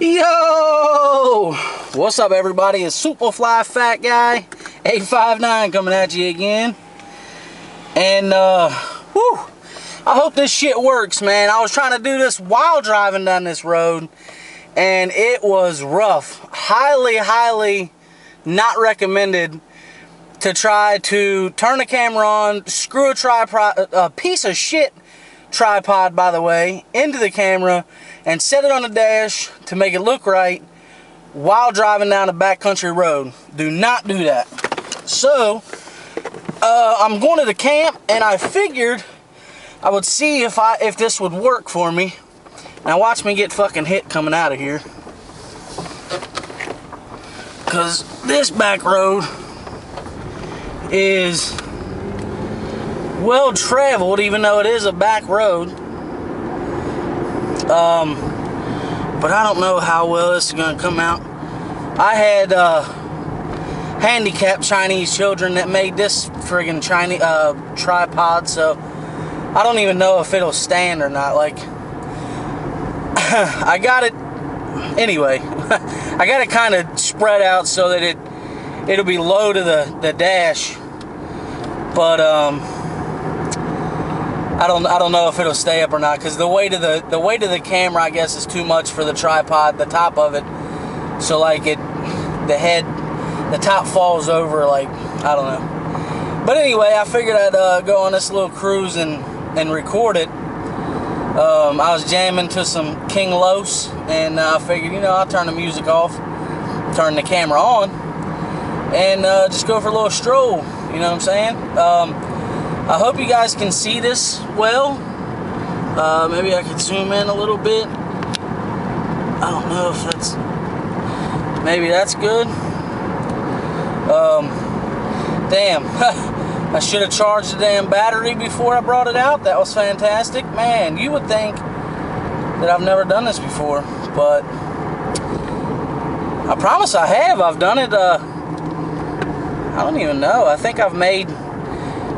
Yo! What's up, everybody? It's Superfly Fat Guy 859 coming at you again. And, whew, I hope this shit works, man. I was trying to do this while driving down this road, and it was rough. Highly not recommended to try to turn the camera on, screw a tripod, a piece of shit tripod, by the way, into the camera and set it on the dash to make it look right while driving down a backcountry road. Do not do that. So, I'm going to the camp, and I figured I would see if this would work for me. Now watch me get fucking hit coming out of here, because this back road is well traveled, even though it is a back road. But I don't know how well this is going to come out. I had handicapped Chinese children that made this friggin' Chinese tripod, so I don't even know if it'll stand or not. Like, I got it anyway. I got it kind of spread out so that it'll be low to the dash, but I don't know if it'll stay up or not, because the weight of the camera, I guess, is too much for the tripod, the top of it. So like the top falls over, like, I don't know. But anyway, I figured I'd go on this little cruise and record it. I was jamming to some King Los, and I figured, I'll turn the music off, turn the camera on, and just go for a little stroll. You know what I'm saying? I hope you guys can see this well. Maybe I could zoom in a little bit. I don't know if that's... Maybe that's good. Damn. I should have charged the damn battery before I brought it out. That was fantastic. Man, you would think that I've never done this before, but I promise I have. I've done it, I don't even know. I think I've made...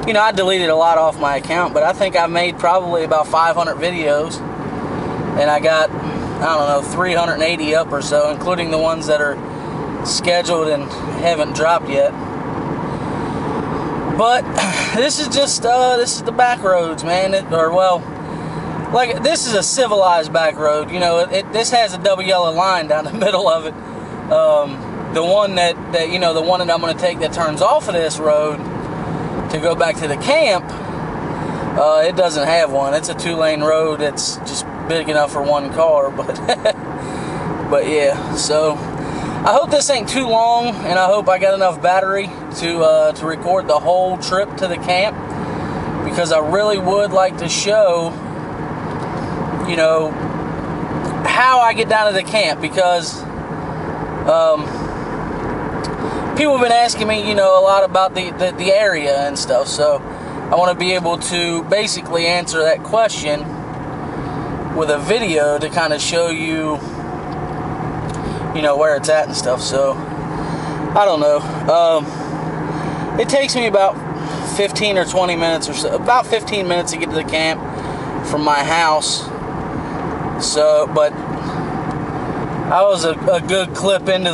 I deleted a lot off my account, but I think I made probably about 500 videos, and I got, I don't know, 380 up or so, including the ones that are scheduled and haven't dropped yet. But this is just, this is the back roads, man. This is a civilized back road. This has a double yellow line down the middle of it. The one that the one that I'm going to take that turns off of this road to go back to the camp, it doesn't have one. It's a 2-lane road. It's just big enough for one car, but yeah. So I hope this ain't too long, and I hope I got enough battery to record the whole trip to the camp, because I really would like to show how I get down to the camp, because people have been asking me, a lot about the area and stuff, so I want to be able to basically answer that question with a video to kind of show you, where it's at and stuff. So, I don't know. It takes me about 15 or 20 minutes or so, about 15 minutes to get to the camp from my house. So, but I was a good clip into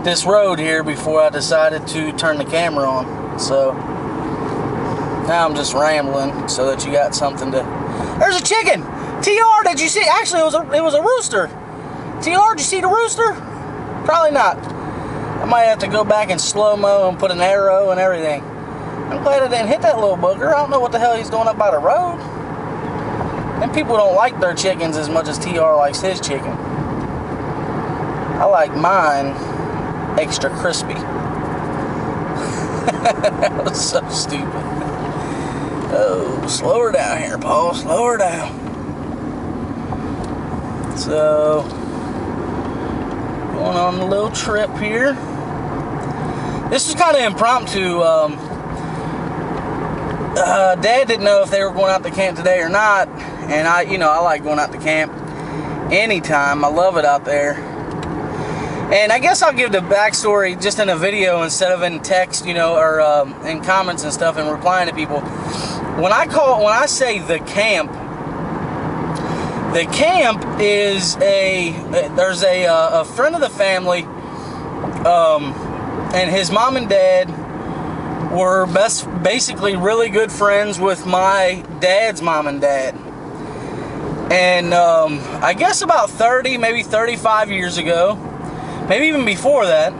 this road here before I decided to turn the camera on. So now I'm just rambling so that you got something to... There's a chicken! TR, did you see? Actually, it was a rooster. TR, did you see the rooster? Probably not. I might have to go back in slow-mo and put an arrow and everything. I'm glad I didn't hit that little booger. I don't know what the hell he's doing up by the road. And people don't like their chickens as much as TR likes his chicken. I like mine extra crispy. That was so stupid. Oh, slow her down here, Paul. Slow her down. So, going on a little trip here. This was kind of impromptu. Dad didn't know if they were going out to camp today or not, and I like going out to camp anytime. I love it out there. And I guess I'll give the backstory just in a video instead of in text, or in comments and stuff and replying to people. When I say the camp, The camp is there's a friend of the family, and his mom and dad were basically really good friends with my dad's mom and dad. And I guess about 30, maybe 35 years ago, maybe even before that,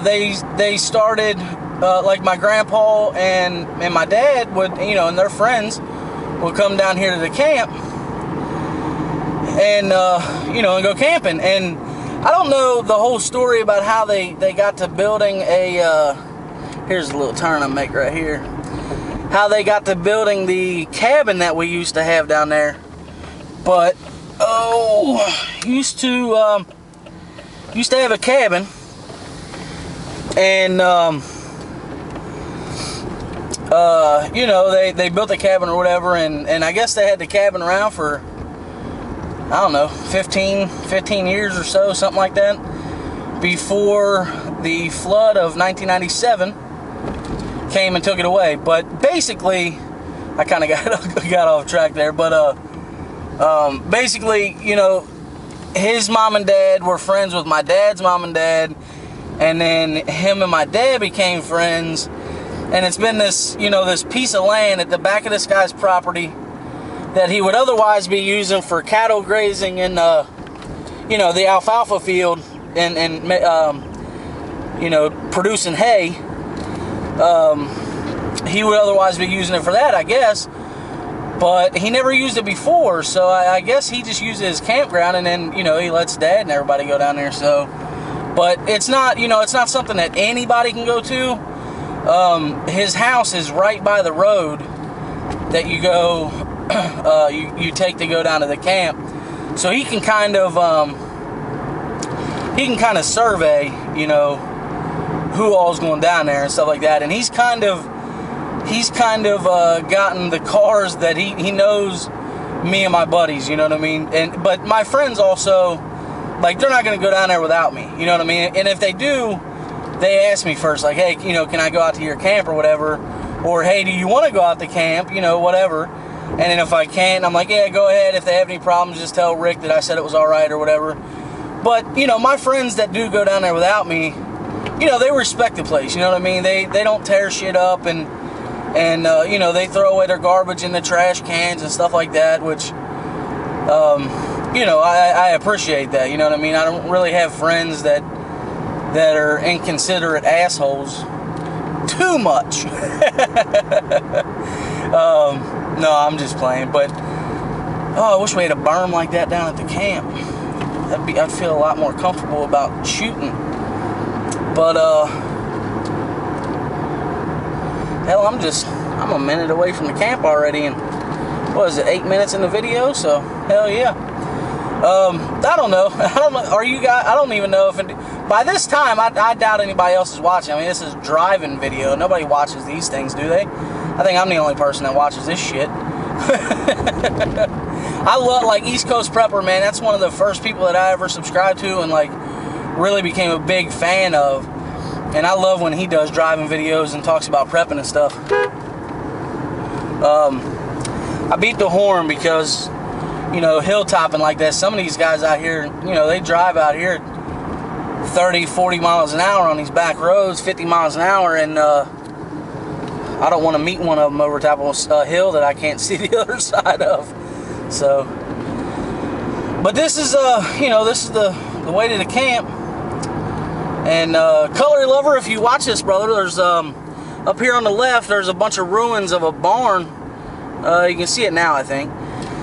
they started, like my grandpa and my dad would, and their friends would come down here to the camp and, and go camping. And I don't know the whole story about how they got to building here's a little turn I make right here. How they got to building the cabin that we used to have down there. But, used to have a cabin. And, they built the cabin or whatever, and I guess they had the cabin around for, I don't know, 15 years or so, something like that, before the flood of 1997 came and took it away. But basically, I kind of got off track there, but basically, his mom and dad were friends with my dad's mom and dad, and then him and my dad became friends. And it's been this, this piece of land at the back of this guy's property that he would otherwise be using for cattle grazing in, the alfalfa field and producing hay. He would otherwise be using it for that, I guess. But he never used it before, so I guess he just used it as campground, and then, he lets Dad and everybody go down there, so. But it's not, it's not something that anybody can go to. His house is right by the road that you go, you take to go down to the camp. So he can kind of survey, who all's going down there and stuff like that. And he's kind of gotten the cars that he knows me and my buddies, you know what I mean? But my friends also, like, they're not going to go down there without me, you know what I mean? And if they do, they ask me first, like, hey, can I go out to your camp or whatever? Or, hey, do you want to go out to camp, whatever. And then if I can't, I'm like, yeah, go ahead. If they have any problems, just tell Rick that I said it was all right or whatever. But, my friends that do go down there without me, they respect the place, you know what I mean? They don't tear shit up, and they throw away their garbage in the trash cans and stuff like that, which, I appreciate that, you know what I mean? I don't really have friends that are inconsiderate assholes too much. No, I'm just playing, but, I wish we had a berm like that down at the camp. I'd feel a lot more comfortable about shooting. But, hell, I'm a minute away from the camp already, and what is it, 8 minutes in the video? So, hell yeah. I don't know. Are you guys, I don't even know if by this time, I doubt anybody else is watching. I mean, this is driving video. Nobody watches these things, do they? I think I'm the only person that watches this shit. I love, like, East Coast Prepper, man. That's one of the first people that I ever subscribed to and, like, really became a big fan of. And I love when he does driving videos and talks about prepping and stuff. I beat the horn because, hilltopping like that, some of these guys out here, they drive out here 30, 40 miles an hour on these back roads, 50 miles an hour, and I don't want to meet one of them over top of a hill that I can't see the other side of. So, but this is, this is the way to the camp. And Color Lover, if you watch this, brother, there's up here on the left, there's a bunch of ruins of a barn. You can see it now, I think.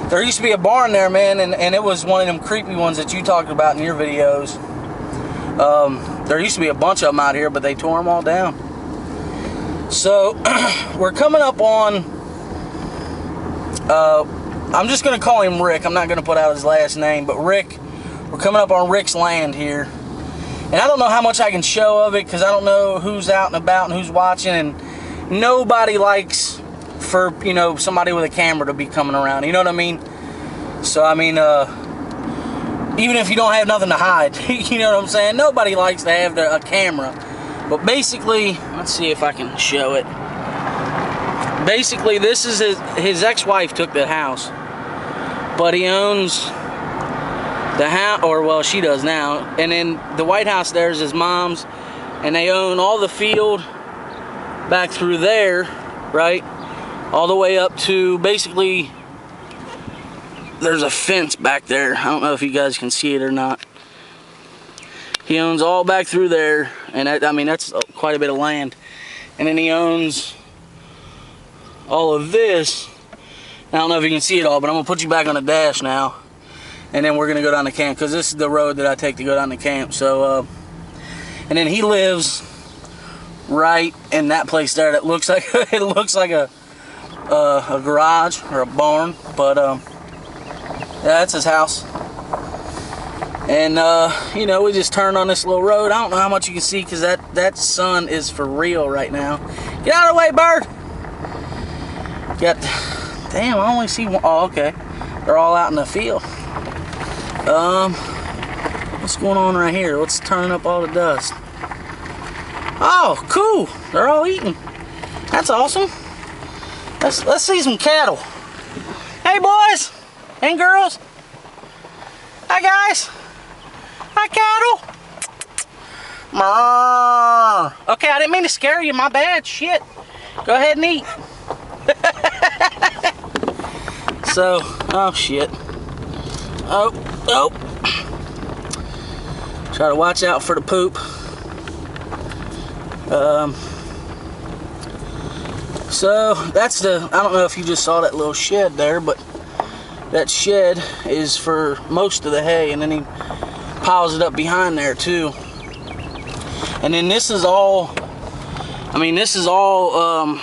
There used to be a barn there, man, and it was one of them creepy ones that you talked about in your videos. There used to be a bunch of them out here, but they tore them all down. So, we're coming up on, I'm just going to call him Rick. I'm not going to put out his last name, but Rick, we're coming up on Rick's land here. And I don't know how much I can show of it, because I don't know who's out and about and who's watching, and nobody likes for, somebody with a camera to be coming around, you know what I mean? So, I mean, even if you don't have nothing to hide, you know what I'm saying? Nobody likes to have a camera. But basically, let's see if I can show it. Basically, this is his ex-wife took that house. but he owns the house, or well, she does now. And then the White House there is his mom's, and they own all the field back through there, right? All the way up to basically, there's a fence back there. I don't know if you guys can see it or not. He owns all back through there, and that, I mean, that's quite a bit of land. And then he owns all of this. I don't know if you can see it all, but I'm gonna put you back on the dash now, and then we're gonna go down to camp, because this is the road that I take to go down to camp. So, and then he lives right in that place there. That looks like it looks like a garage or a barn, but yeah, that's his house. And you know, we just turned on this little road. I don't know how much you can see, because that sun is for real right now. Get out of the way, bird. Damn, I only see one. Oh, okay, they're all out in the field. What's going on right here? What's turning up all the dust? Oh, cool, they're all eating. That's awesome. Let's see some cattle. Hey, boys and girls. Hi, guys. Hi, cattle. Mrrr. Okay, I didn't mean to scare you. My bad. Shit. Go ahead and eat. So, oh shit. Oh. Try to watch out for the poop. So that's I don't know if you just saw that little shed there, but that shed is for most of the hay, and then he piles it up behind there too. And then this is all, I mean, this is all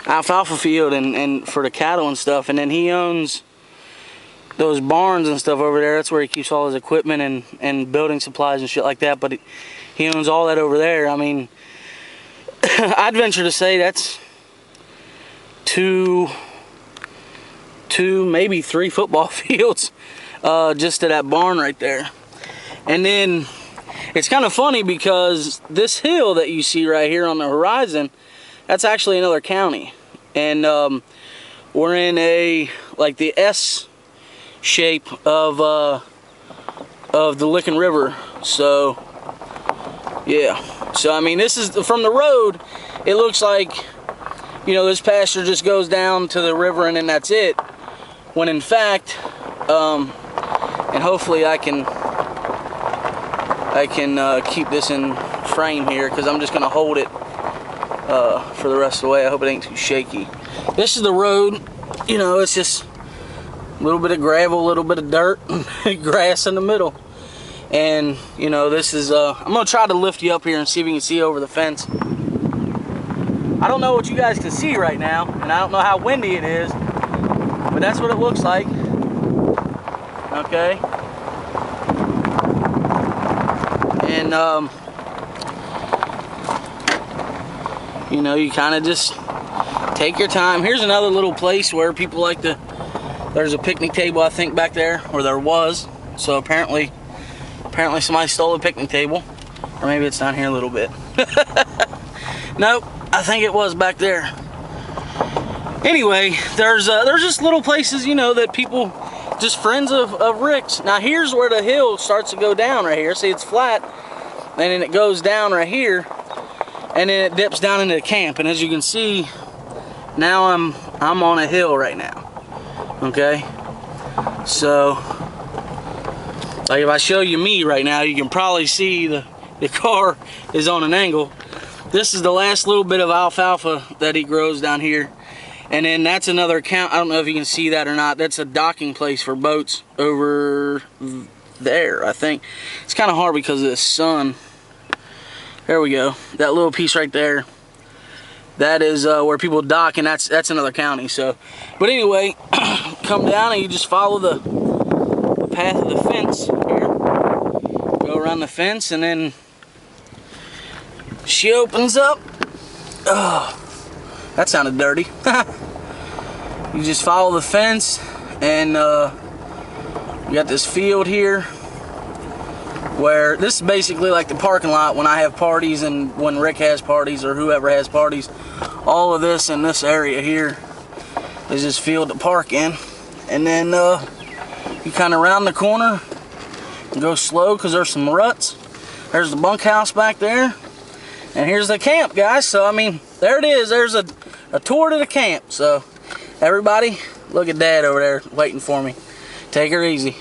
alfalfa field and for the cattle and stuff. And then he owns those barns and stuff over there. That's where he keeps all his equipment and building supplies and shit like that. But he owns all that over there. I mean, I'd venture to say that's two, maybe 3 football fields just to that barn right there. And then it's kind of funny, because this hill that you see right here on the horizon, that's actually another county. And we're in like the S shape of the Licking River. So yeah, so I mean, this is from the road, it looks like, you know, this pasture just goes down to the river and then that's it, when in fact, and hopefully I can keep this in frame here, because I'm just gonna hold it for the rest of the way. I hope it ain't too shaky. This is the road. You know, it's just a little bit of gravel, a little bit of dirt, grass in the middle. And you know, this is I'm gonna try to lift you up here and see if you can see over the fence. I don't know what you guys can see right now, and I don't know how windy it is, but that's what it looks like. Okay. And you know, you kind of just take your time. Here's another little place where people like to, there's a picnic table, I think, back there, or there was. So apparently somebody stole a picnic table, or maybe it's down here a little bit. Nope, I think it was back there. Anyway, there's just little places, you know, that people, just friends of Rick's. Now here's where the hill starts to go down right here. See, it's flat, and then it goes down right here, and then it dips down into the camp. And as you can see, now I'm on a hill right now. Okay, so like if I show you me right now, you can probably see the car is on an angle. This is the last little bit of alfalfa that he grows down here. And then that's another account. I don't know if you can see that or not. That's a docking place for boats over there, I think. It's kind of hard because of the sun. There we go. That little piece right there. That is where people dock, and that's another county. So, but anyway, come down and you just follow the path of the fence here. Go around the fence, and then she opens up. Oh, that sounded dirty. You just follow the fence, and you got this field here, where this is basically like the parking lot when I have parties and when Rick has parties or whoever has parties. All of this in this area here is just field to park in. and then you kind of round the corner and go slow because there's some ruts. There's the bunkhouse back there, and here's the camp, guys. So I mean, there it is. There's a tour to the camp. So everybody, look at Dad over there waiting for me. Take her easy.